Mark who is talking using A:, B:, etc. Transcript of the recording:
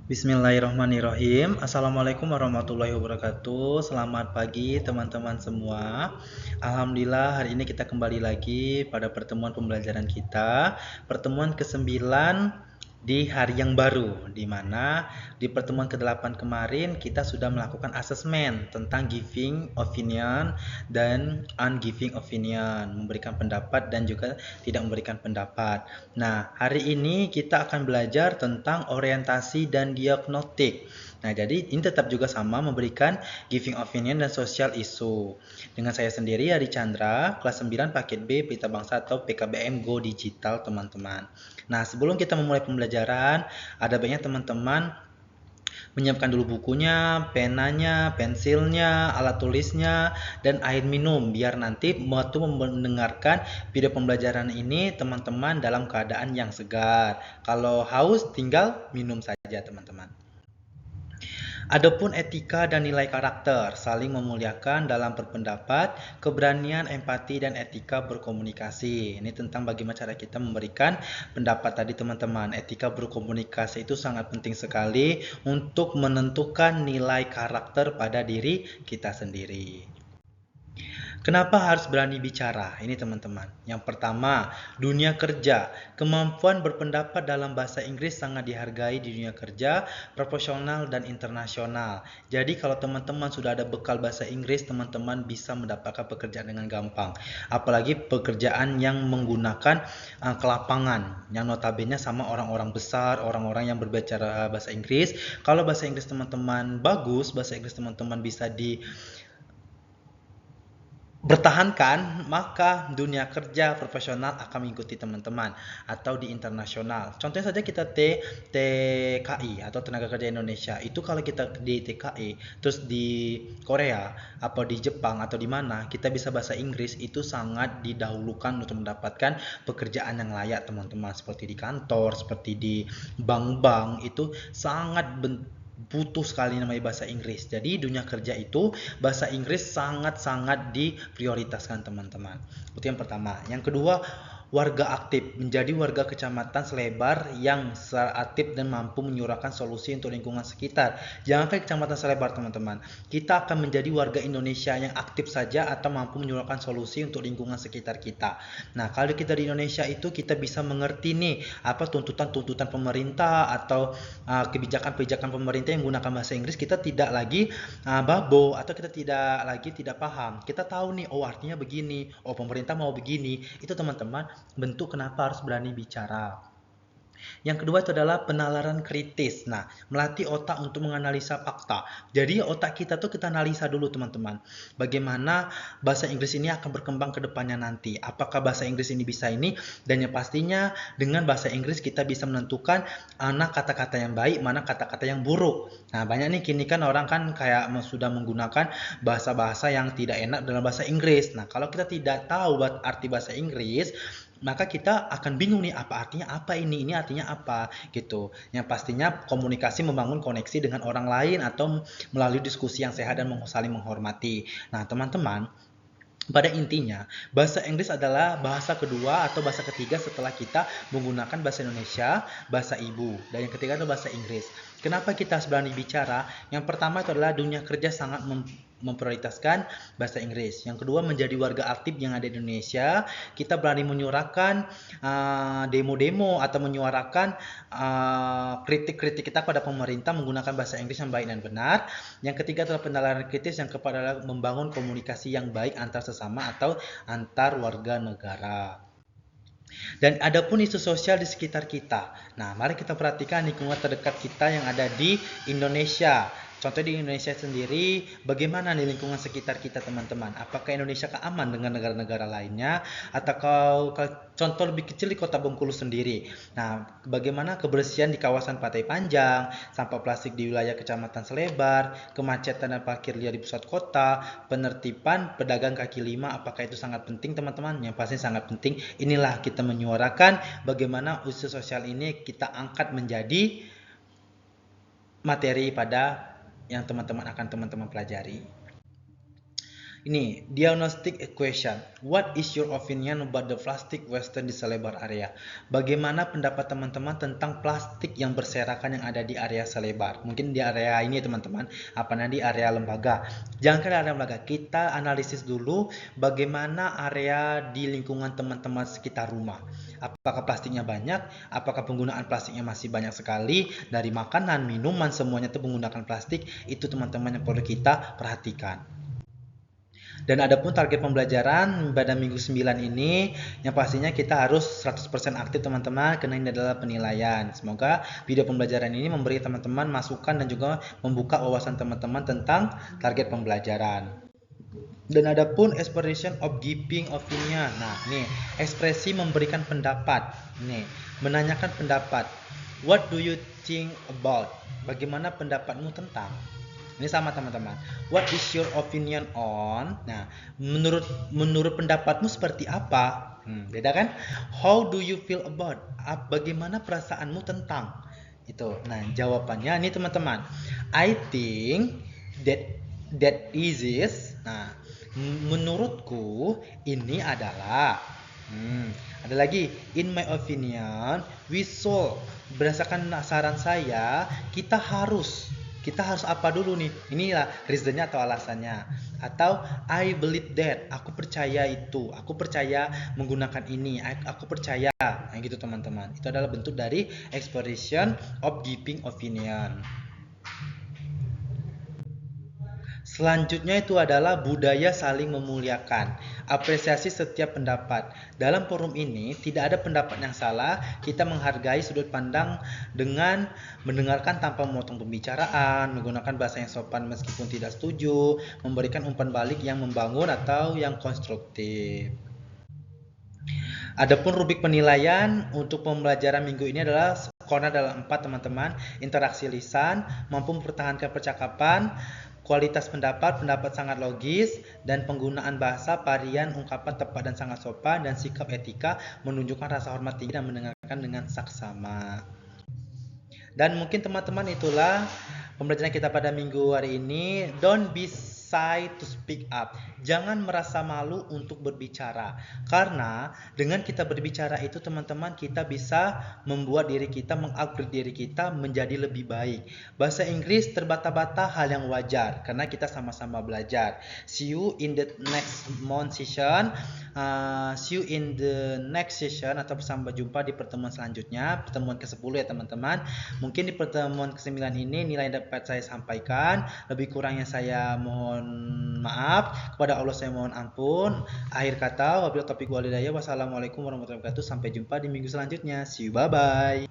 A: Bismillahirrahmanirrahim. Assalamualaikum warahmatullahi wabarakatuh. Selamat pagi teman-teman semua. Alhamdulillah hari ini kita kembali lagi pada pertemuan pembelajaran kita. Pertemuan ke-9 di hari yang baru, di mana di pertemuan ke-8 kemarin kita sudah melakukan asesmen tentang giving opinion dan ungiving opinion, memberikan pendapat dan juga tidak memberikan pendapat. Nah, hari ini kita akan belajar tentang orientasi dan diagnostik. Nah, jadi ini tetap juga sama memberikan giving opinion dan social issue. Dengan saya sendiri, Adi Chandra, kelas 9 paket B, Pelita Bangsa atau PKBM Go Digital, teman-teman. Nah, sebelum kita memulai pembelajaran, ada baiknya teman-teman menyiapkan dulu bukunya, penanya, pensilnya, alat tulisnya, dan air minum biar nanti waktu mendengarkan video pembelajaran ini teman-teman dalam keadaan yang segar. Kalau haus tinggal minum saja teman-teman. Adapun etika dan nilai karakter, saling memuliakan dalam berpendapat, keberanian, empati, dan etika berkomunikasi. Ini tentang bagaimana cara kita memberikan pendapat tadi teman-teman. Etika berkomunikasi itu sangat penting sekali untuk menentukan nilai karakter pada diri kita sendiri. Kenapa harus berani bicara? Ini teman-teman. Yang pertama, dunia kerja. Kemampuan berpendapat dalam bahasa Inggris sangat dihargai di dunia kerja, profesional dan internasional. Jadi kalau teman-teman sudah ada bekal bahasa Inggris, teman-teman bisa mendapatkan pekerjaan dengan gampang. Apalagi pekerjaan yang menggunakan kelapangan, yang notabene sama orang-orang besar, orang-orang yang berbicara bahasa Inggris. Kalau bahasa Inggris teman-teman bagus, bahasa Inggris teman-teman bisa bertahankan, maka dunia kerja profesional akan mengikuti teman-teman atau di internasional. Contohnya saja kita TKI atau Tenaga Kerja Indonesia. Itu kalau kita di TKI, terus di Korea, atau di Jepang atau di mana, kita bisa bahasa Inggris itu sangat didahulukan untuk mendapatkan pekerjaan yang layak teman-teman. Seperti di kantor, seperti di bank-bank, itu sangat butuh sekali namanya bahasa Inggris. Jadi dunia kerja itu bahasa Inggris sangat-sangat diprioritaskan teman-teman. Itu yang pertama. Yang kedua, warga aktif, menjadi warga kecamatan selebar yang aktif dan mampu menyuarakan solusi untuk lingkungan sekitar. Jangan kayak kecamatan selebar teman-teman. Kita akan menjadi warga Indonesia yang aktif saja atau mampu menyuarakan solusi untuk lingkungan sekitar kita. Nah, kalau kita di Indonesia itu kita bisa mengerti nih apa tuntutan-tuntutan pemerintah atau kebijakan-kebijakan pemerintah yang menggunakan bahasa Inggris. Kita tidak lagi babo atau kita tidak paham. Kita tahu nih, oh artinya begini, oh pemerintah mau begini. Itu teman-teman bentuk kenapa harus berani bicara. Yang kedua itu adalah penalaran kritis. Nah, melatih otak untuk menganalisa fakta. Jadi otak kita tuh kita analisa dulu teman-teman. Bagaimana bahasa Inggris ini akan berkembang ke depannya nanti. Apakah bahasa Inggris ini bisa ini? Dan yang pastinya dengan bahasa Inggris kita bisa menentukan mana kata-kata yang baik, mana kata-kata yang buruk. Nah, banyak nih kini kan orang kan kayak sudah menggunakan bahasa-bahasa yang tidak enak dalam bahasa Inggris. Nah, kalau kita tidak tahu arti bahasa Inggris, maka kita akan bingung nih apa artinya apa ini artinya apa gitu. Yang pastinya komunikasi membangun koneksi dengan orang lain atau melalui diskusi yang sehat dan saling menghormati. Nah, teman-teman, pada intinya, bahasa Inggris adalah bahasa kedua atau bahasa ketiga setelah kita menggunakan bahasa Indonesia, bahasa ibu. Dan yang ketiga adalah bahasa Inggris. Kenapa kita harus berani bicara? Yang pertama itu adalah dunia kerja sangat memprioritaskan bahasa Inggris. Yang kedua, menjadi warga aktif yang ada di Indonesia. Kita berani menyuarakan demo-demo atau menyuarakan kritik-kritik kita pada pemerintah menggunakan bahasa Inggris yang baik dan benar. Yang ketiga adalah penalaran kritis, yang keempat adalah membangun komunikasi yang baik antar sesama atau antar warga negara. Dan adapun isu sosial di sekitar kita. Nah, mari kita perhatikan lingkungan terdekat kita yang ada di Indonesia. Contoh di Indonesia sendiri, bagaimana nih lingkungan sekitar kita teman-teman? Apakah Indonesia aman dengan negara-negara lainnya? Atau contoh lebih kecil di kota Bengkulu sendiri. Nah, bagaimana kebersihan di kawasan Pantai Panjang, sampah plastik di wilayah Kecamatan Selebar, kemacetan dan parkir liar di pusat kota, penertiban pedagang kaki lima, apakah itu sangat penting teman-teman? Yang pasti sangat penting. Inilah kita menyuarakan bagaimana isu sosial ini kita angkat menjadi materi pada yang teman-teman pelajari. Ini diagnostic equation. What is your opinion about the plastic western di selebar area? Bagaimana pendapat teman-teman tentang plastik yang berserakan yang ada di area selebar? Mungkin di area ini teman-teman, apa nanti area lembaga. Jangan ke area lembaga, kita analisis dulu bagaimana area di lingkungan teman-teman sekitar rumah. Apakah plastiknya banyak? Apakah penggunaan plastiknya masih banyak sekali? Dari makanan, minuman, semuanya itu menggunakan plastik. Itu teman-teman yang perlu kita perhatikan. Dan adapun target pembelajaran pada minggu 9 ini yang pastinya kita harus 100% aktif teman-teman, karena ini adalah penilaian. Semoga video pembelajaran ini memberi teman-teman masukan dan juga membuka wawasan teman-teman tentang target pembelajaran. Dan adapun expression of giving opinion. Nah, nih, ekspresi memberikan pendapat. Nih, menanyakan pendapat. What do you think about? Bagaimana pendapatmu tentang? Ini sama teman-teman. What is your opinion on? Nah, menurut pendapatmu seperti apa? Beda kan? How do you feel about? Bagaimana perasaanmu tentang? Itu. Nah, jawabannya ini teman-teman. I think that is. Nah, menurutku ini adalah. Ada lagi. In my opinion, we should. Berdasarkan saran saya, kita harus apa dulu nih? Inilah reasonnya atau alasannya. Atau I believe that, aku percaya itu, aku percaya menggunakan ini, aku percaya. Nah, gitu teman-teman. Itu adalah bentuk dari expression of giving opinion. Selanjutnya itu adalah budaya saling memuliakan. Apresiasi setiap pendapat. Dalam forum ini tidak ada pendapat yang salah. Kita menghargai sudut pandang dengan mendengarkan tanpa memotong pembicaraan, menggunakan bahasa yang sopan meskipun tidak setuju, memberikan umpan balik yang membangun atau yang konstruktif. Adapun rubrik penilaian untuk pembelajaran minggu ini adalah skornya adalah 4 teman-teman. Interaksi lisan, mampu mempertahankan percakapan, kualitas pendapat sangat logis, dan penggunaan bahasa, varian, ungkapan tepat dan sangat sopan, dan sikap etika menunjukkan rasa hormat tinggi dan mendengarkan dengan saksama. Dan mungkin teman-teman itulah pembelajaran kita pada minggu hari ini. Don't be shy to speak up. Jangan merasa malu untuk berbicara. Karena dengan kita berbicara itu teman-teman, kita bisa membuat diri kita, mengupgrade diri kita menjadi lebih baik. Bahasa Inggris terbata-bata hal yang wajar karena kita sama-sama belajar. See you in the next month session. See you in the next session atau sampai jumpa di pertemuan selanjutnya, pertemuan ke-10 ya teman-teman. Mungkin di pertemuan ke-9 ini nilai yang dapat saya sampaikan, lebih kurangnya saya mohon maaf, kepada Allah saya mohon ampun. Akhir kata, wabillahi taufiq walhidayah. Wassalamualaikum warahmatullahi wabarakatuh. Sampai jumpa di minggu selanjutnya. See you, bye bye.